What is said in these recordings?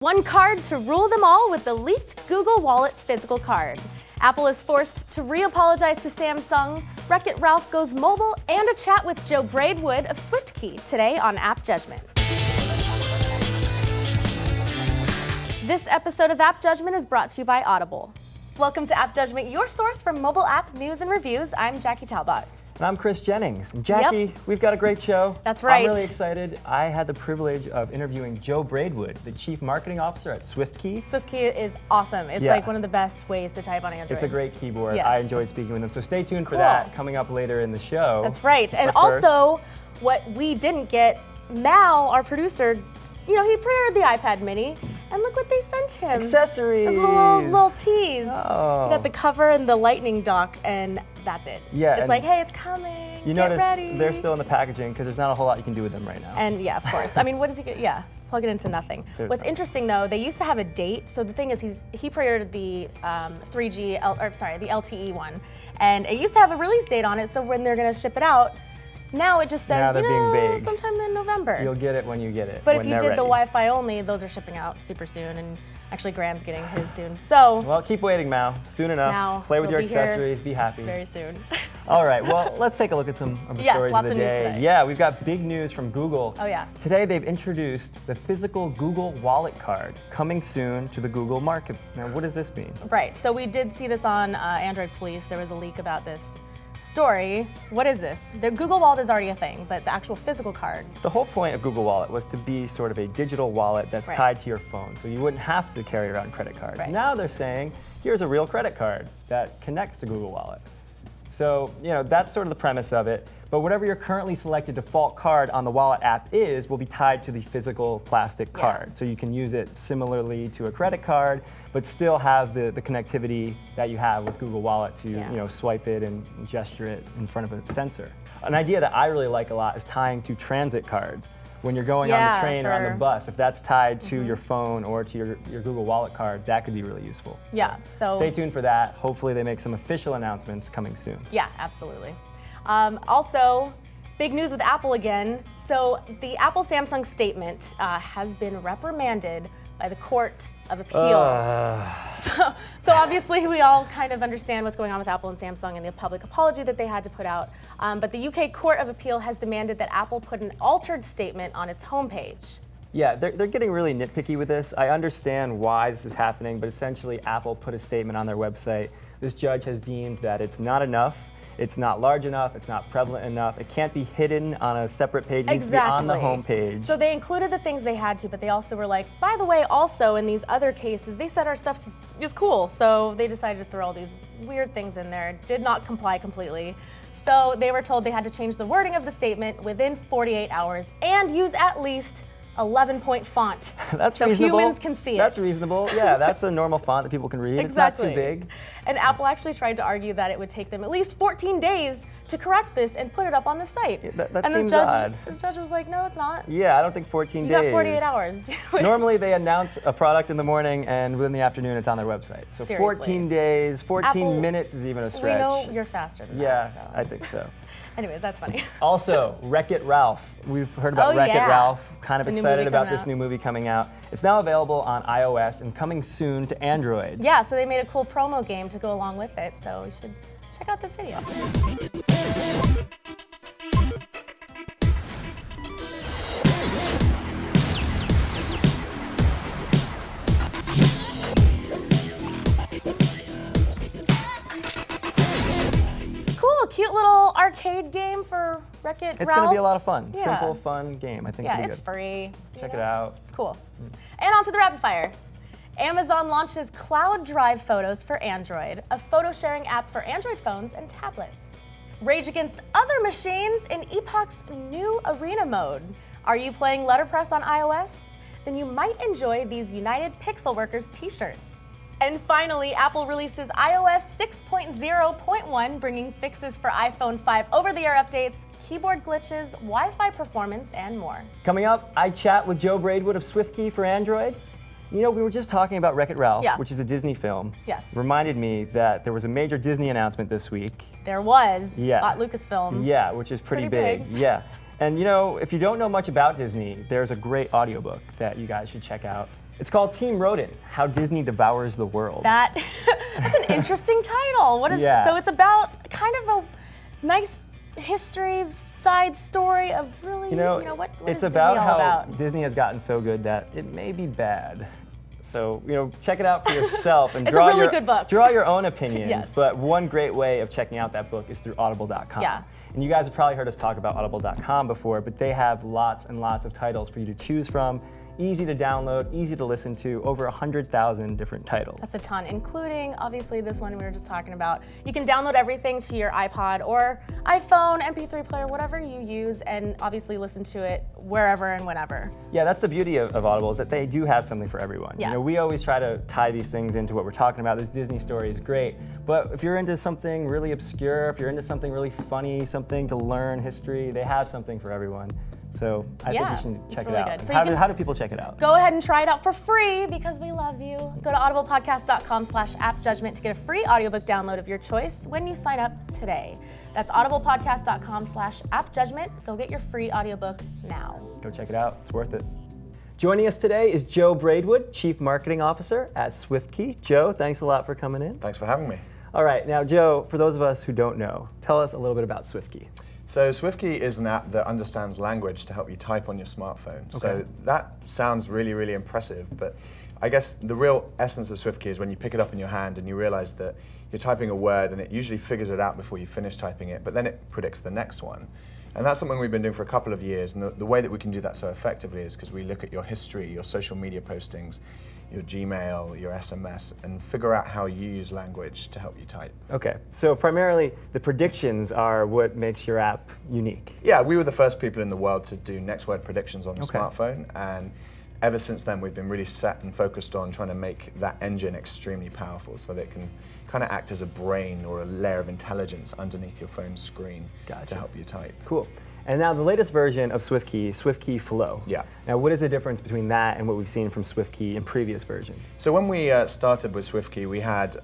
One card to rule them all with the leaked Google Wallet physical card. Apple is forced to re-apologize to Samsung, Wreck-It Ralph goes mobile, and a chat with Joe Braidwood of SwiftKey today on AppJudgment. This episode of AppJudgment is brought to you by Audible. Welcome to AppJudgment, your source for mobile app news and reviews. I'm Jackie Talbot. And I'm Chris Jennings. And Jackie, We've got a great show. That's right. I'm really excited. I had the privilege of interviewing Joe Braidwood, the Chief Marketing Officer at SwiftKey. SwiftKey is awesome. It's like one of the best ways to type on Android. It's a great keyboard. Yes. I enjoyed speaking with him. So stay tuned for that coming up later in the show. That's right. And also, what we didn't get, Mal, our producer, he pre-ordered the iPad mini, and look what they sent him. Accessories. It's a little tease. Oh. You got the cover and the lightning dock, and that's it. Yeah. It's like, hey, it's coming. You Get notice ready. they're still in the packaging because there's not a whole lot you can do with them right now. And yeah, of course. I mean, what does he get? Yeah, plug it into nothing. What's interesting though, they used to have a date. So the thing is, he pre-ordered the the LTE one, and it used to have a release date on it. So when they're going to ship it out, now it just says, being vague. sometime in November. You'll get it when you get it. But if you did the Wi-Fi only, those are shipping out super soon, and actually Graham's getting his soon. So well, keep waiting, Mal. Soon enough. Mal, play with your be accessories. Be happy. Very soon. All right. Well, let's take a look at some of the stories lots of the of news day. today. Yeah, we've got big news from Google. Oh yeah. Today they've introduced the physical Google Wallet card coming soon to the Google market. Now, what does this mean? Right. So we did see this on Android Police. There was a leak about this story. What is this? The Google Wallet is already a thing, but the actual physical card. The whole point of Google Wallet was to be sort of a digital wallet that's tied to your phone, so you wouldn't have to carry around credit cards. Right. Now they're saying, here's a real credit card that connects to Google Wallet. So, that's sort of the premise of it. But whatever your currently selected default card on the Wallet app will be tied to the physical plastic card. So you can use it similarly to a credit card, but still have the connectivity that you have with Google Wallet to swipe it and gesture it in front of a sensor. An idea that I really like a lot is tying to transit cards. When you're going on the train or on the bus, if that's tied to your phone or to your Google Wallet card, that could be really useful. Yeah, so stay tuned for that. Hopefully they make some official announcements coming soon. Yeah, absolutely. Also, big news with Apple again. So the Apple-Samsung statement has been reprimanded by the Court of Appeal. So obviously we all kind of understand what's going on with Apple and Samsung and the public apology that they had to put out. But the UK Court of Appeal has demanded that Apple put an altered statement on its homepage. Yeah, they're getting really nitpicky with this. I understand why this is happening, but essentially Apple put a statement on their website. This judge has deemed that it's not enough. It's not large enough, it's not prevalent enough, it can't be hidden on a separate page, it needs to be on the home page. So they included the things they had to, but they also were like, by the way, also in these other cases, they said our stuff is cool, so they decided to throw all these weird things in there, did not comply completely. So they were told they had to change the wording of the statement within 48 hours and use at least 11-point font. That's so reasonable. Humans can see it. That's reasonable. Yeah, that's a normal font that people can read. Exactly. It's not too big. And Apple actually tried to argue that it would take them at least 14 days to correct this and put it up on the site. Yeah, that and seems odd. The judge was like, no, it's not. Yeah, I don't think 14 days. You got 48 hours. Do it. Normally they announce a product in the morning and within the afternoon it's on their website. So Seriously. 14 days, 14 Apple, minutes is even a stretch. We know you're faster than that. So. I think so. Anyways, that's funny. Also, Wreck-It Ralph. We've heard about Wreck-It Ralph. Kind of excited about this new movie coming out. It's now available on iOS and coming soon to Android. Yeah, so they made a cool promo game to go along with it, so you should check out this video. Cute little arcade game for Wreck-It Ralph. It's going to be a lot of fun. Yeah. Simple, fun game. I think yeah, it'll be it's good. free. Check it out. Cool. And on to the rapid fire. Amazon launches Cloud Drive Photos for Android, a photo sharing app for Android phones and tablets. Rage against other machines in Epoch's new arena mode. Are you playing letterpress on iOS? Then you might enjoy these United Pixel Workers t-shirts. And finally, Apple releases iOS 6.0.1, bringing fixes for iPhone 5 over-the-air updates, keyboard glitches, Wi-Fi performance, and more. Coming up, I chat with Joe Braidwood of SwiftKey for Android. We were just talking about Wreck-It Ralph, which is a Disney film. Yes. Reminded me that there was a major Disney announcement this week. There was. At Lucasfilm. Yeah, which is pretty big. Yeah. And if you don't know much about Disney, there's a great audiobook that you guys should check out. It's called Team Rodent, How Disney Devours the World. That's an interesting title. What is Yeah. So it's about kind of a nice history side story of really, what it's is about Disney all how about? Disney has gotten so good that it may be bad. So, check it out for yourself and It's a really good book. draw your own opinions. Yes. But one great way of checking out that book is through audible.com. Yeah. And you guys have probably heard us talk about audible.com before, but they have lots and lots of titles for you to choose from. Easy to download, easy to listen to, over 100,000 different titles. That's a ton, including obviously this one we were just talking about. You can download everything to your iPod or iPhone, MP3 player, whatever you use, and obviously listen to it wherever and whenever. Yeah, that's the beauty of Audible, is that they do have something for everyone. Yeah. We always try to tie these things into what we're talking about. This Disney story is great, but if you're into something really obscure, if you're into something really funny, something to learn, history, they have something for everyone. So I think you should check it really out. good. So How do people check it out? Go ahead and try it out for free because we love you. Go to audiblepodcast.com/appjudgment to get a free audiobook download of your choice when you sign up today. That's audiblepodcast.com/appjudgment. Go get your free audiobook now. Go check it out. It's worth it. Joining us today is Joe Braidwood, Chief Marketing Officer at SwiftKey. Joe, thanks a lot for coming in. Thanks for having me. All right, now Joe, for those of us who don't know, tell us a little bit about SwiftKey. So SwiftKey is an app that understands language to help you type on your smartphone. So that sounds really, really impressive, but I guess the real essence of SwiftKey is when you pick it up in your hand and you realize that you're typing a word and it usually figures it out before you finish typing it, but then it predicts the next one. And that's something we've been doing for a couple of years, and the way that we can do that so effectively is because we look at your history, your social media postings, your Gmail, your SMS, and figure out how you use language to help you type. Okay, so primarily the predictions are what makes your app unique. Yeah, we were the first people in the world to do next word predictions on the smartphone, and ever since then we've been really set and focused on trying to make that engine extremely powerful so that it can kind of act as a brain or a layer of intelligence underneath your phone's screen to help you type. Cool. And now the latest version of SwiftKey, SwiftKey Flow. Yeah. Now what is the difference between that and what we've seen from SwiftKey in previous versions? So when we started with SwiftKey, we had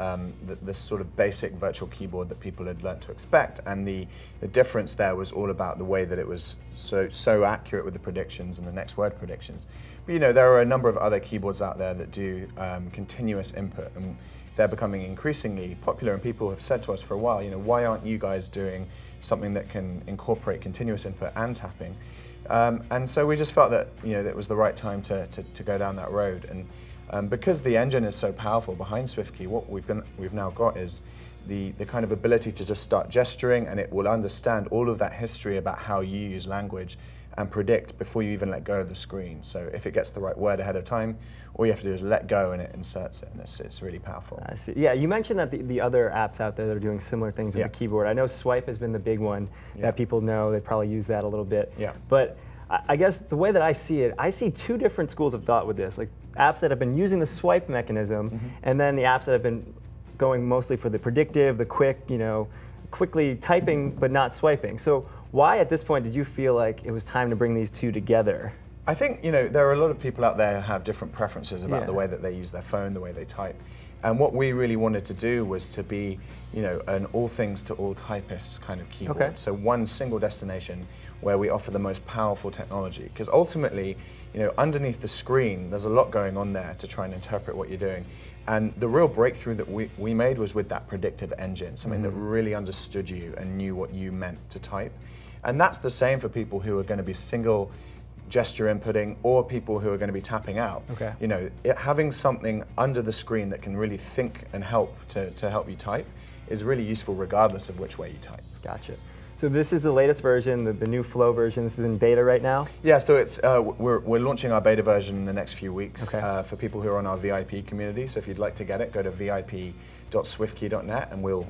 this sort of basic virtual keyboard that people had learned to expect, and the difference there was all about the way that it was so accurate with the predictions and the next word predictions. But there are a number of other keyboards out there that do continuous input, and they're becoming increasingly popular, and people have said to us for a while, why aren't you guys doing something that can incorporate continuous input and tapping? And so we just felt that it was the right time to go down that road. And because the engine is so powerful behind SwiftKey, what we've now got is the kind of ability to just start gesturing, and it will understand all of that history about how you use language and predict before you even let go of the screen. So if it gets the right word ahead of time, all you have to do is let go and it inserts it, and it's really powerful. I see. Yeah, you mentioned that the other apps out there that are doing similar things with the keyboard. I know Swipe has been the big one that people know. They probably use that a little bit. Yeah. But I guess the way that I see it, I see two different schools of thought with this. Like apps that have been using the swipe mechanism, and then the apps that have been going mostly for the predictive, the quick, quickly typing but not swiping. So why at this point did you feel like it was time to bring these two together? I think there are a lot of people out there who have different preferences about the way that they use their phone, the way they type. And what we really wanted to do was to be, an all things to all typists kind of keyboard. Okay. So one single destination where we offer the most powerful technology. Because ultimately, underneath the screen, there's a lot going on there to try and interpret what you're doing. And the real breakthrough that we made was with that predictive engine, something that really understood you and knew what you meant to type. And that's the same for people who are going to be single gesture inputting or people who are going to be tapping out. Okay. Having something under the screen that can really think and help to help you type is really useful regardless of which way you type. Gotcha. So this is the latest version, the new Flow version. This is in beta right now? Yeah, so it's we're launching our beta version in the next few weeks for people who are on our VIP community. So if you'd like to get it, go to vip.swiftkey.net and we'll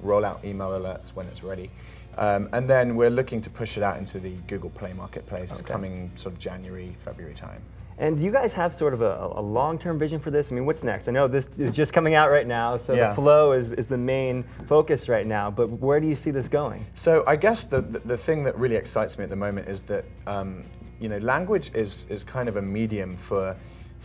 roll out email alerts when it's ready. And then we're looking to push it out into the Google Play Marketplace coming sort of January, February time. And do you guys have sort of a long-term vision for this? I mean, what's next? I know this is just coming out right now, so the Flow is the main focus right now, but where do you see this going? So I guess the thing that really excites me at the moment is that language is kind of a medium for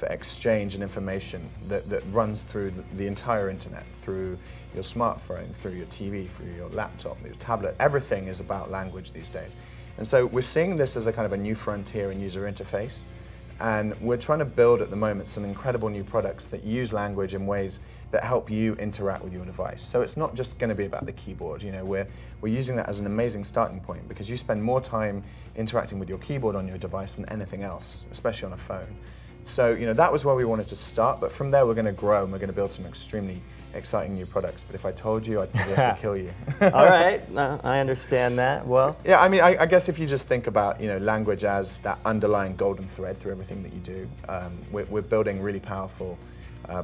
exchange and information that runs through the entire internet, through your smartphone, through your TV, through your laptop, your tablet. Everything is about language these days. And so we're seeing this as a kind of a new frontier in user interface. And we're trying to build at the moment some incredible new products that use language in ways that help you interact with your device. So it's not just going to be about the keyboard. You know, we're using that as an amazing starting point because you spend more time interacting with your keyboard on your device than anything else, especially on a phone. So, you know, that was where we wanted to start, but from there we're going to grow and we're going to build some extremely exciting new products. But if I told you, I'd probably have to kill you. All right, I understand that. Well, yeah, I mean, I guess if you just think about, you know, language as that underlying golden thread through everything that you do, we're building really powerful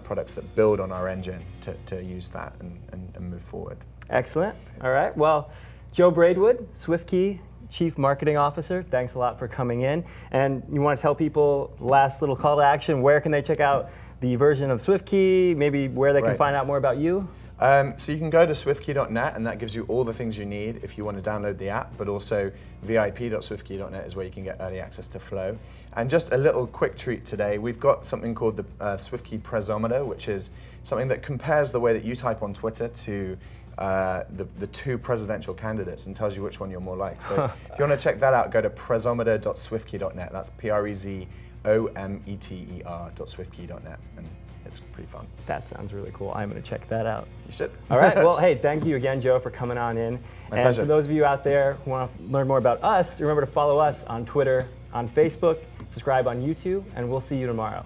products that build on our engine to use that and move forward. Excellent. All right. Well, Joe Braidwood, SwiftKey Chief Marketing Officer, thanks a lot for coming in. And you want to tell people, last little call to action, where can they check out the version of SwiftKey, maybe where they can find out more about you? So you can go to swiftkey.net, and that gives you all the things you need if you want to download the app, but also vip.swiftkey.net is where you can get early access to Flow. And just a little quick treat today, we've got something called the SwiftKey Presometer, which is something that compares the way that you type on Twitter to the two presidential candidates and tells you which one you're more like. So if you want to check that out, go to presometer.swiftkey.net. That's prezometer.swiftkey.net, and it's pretty fun. That sounds really cool. I'm going to check that out. You should. All right. Well, hey, thank you again, Joe, for coming on in. My and pleasure. for those of you out there who want to learn more about us, remember to follow us on Twitter, on Facebook, subscribe on YouTube, and we'll see you tomorrow.